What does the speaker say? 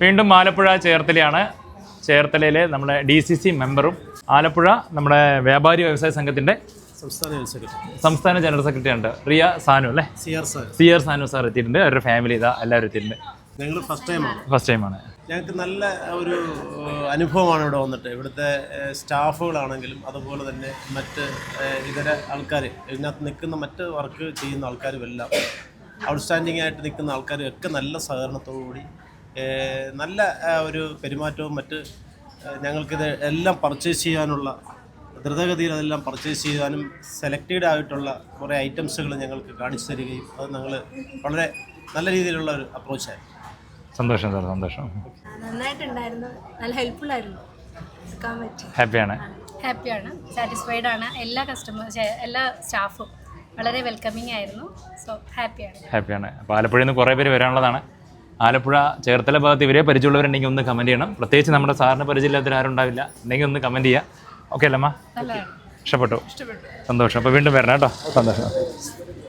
വീണ്ടും ആലപ്പുഴ ചേർത്തലയാണ്. ചേർത്തലയിലെ നമ്മുടെ DCC മെമ്പറും ആലപ്പുഴ നമ്മുടെ വ്യാപാരി വ്യവസായ സംഘത്തിൻ്റെ സംസ്ഥാന ജനറൽ സെക്രട്ടറി ഉണ്ട് റിയ സാനു അല്ലേ? CR സാനു സാർ എത്തിയിട്ടുണ്ട്. അവരുടെ ഫാമിലി ഇതാ എല്ലാവരും എത്തിയിട്ടുണ്ട്. ഞങ്ങൾ ഫസ്റ്റ് ടൈമാണ്. ഞങ്ങൾക്ക് നല്ല ഒരു അനുഭവമാണ് ഇവിടെ വന്നിട്ട്. ഇവിടുത്തെ സ്റ്റാഫുകളാണെങ്കിലും അതുപോലെ തന്നെ മറ്റ് ഇതര ആൾക്കാർ, ഇതിനകത്ത് നിൽക്കുന്ന മറ്റ് വർക്ക് ചെയ്യുന്ന ആൾക്കാരും എല്ലാം ഔട്ട്സ്റ്റാൻഡിംഗ് ആയിട്ട് നിൽക്കുന്ന ആൾക്കാരും ഒക്കെ നല്ല സഹകരണത്തോടുകൂടി നല്ല ഒരു പെരുമാറ്റവും മറ്റ് ഞങ്ങൾക്കിത് എല്ലാം പർച്ചേസ് ചെയ്യാനുള്ള ദ്രുതഗതിയിൽ അതെല്ലാം പർച്ചേസ് ചെയ്യാനും സെലക്റ്റഡ് ആയിട്ടുള്ള കുറേ ഐറ്റംസുകൾ ഞങ്ങൾക്ക് കാണിച്ചു തരികയും അത് ഞങ്ങൾ വളരെ നല്ല രീതിയിലുള്ള ഒരു അപ്രോച്ചായിരുന്നു. സന്തോഷം സാർ, സന്തോഷം. നന്നായിട്ടുണ്ടായിരുന്നു, നല്ല ഹെൽപ്ഫുൾ ആയിരുന്നു. ഹാപ്പിയാണ്, സാറ്റിസ്ഫൈഡ് ആണ്. എല്ലാ എല്ലാ സ്റ്റാഫും വളരെ വെൽക്കമിങ് ആയിരുന്നു. സോ ഹാപ്പിയാണ്. അപ്പോൾ ആലപ്പുഴയിൽ നിന്ന് കുറേ പേര് വരാനുള്ളതാണ്. ആലപ്പുഴ ചേർത്തല ഭാഗത്ത് ഇവരെ പരിചയമുള്ളവരുണ്ടെങ്കിൽ ഒന്ന് കമൻറ്റ് ചെയ്യണം. പ്രത്യേകിച്ച് നമ്മുടെ സാറിന് പരിചയമില്ലാത്തവർ ആരും ഉണ്ടാവില്ല, ഉണ്ടെങ്കിൽ ഒന്ന് കമൻറ്റ് ചെയ്യുക. ഓക്കെ അല്ലമ്മ? ഇഷ്ടപ്പെട്ടു, സന്തോഷം. അപ്പോൾ വീണ്ടും വരണം കേട്ടോ. സന്തോഷം.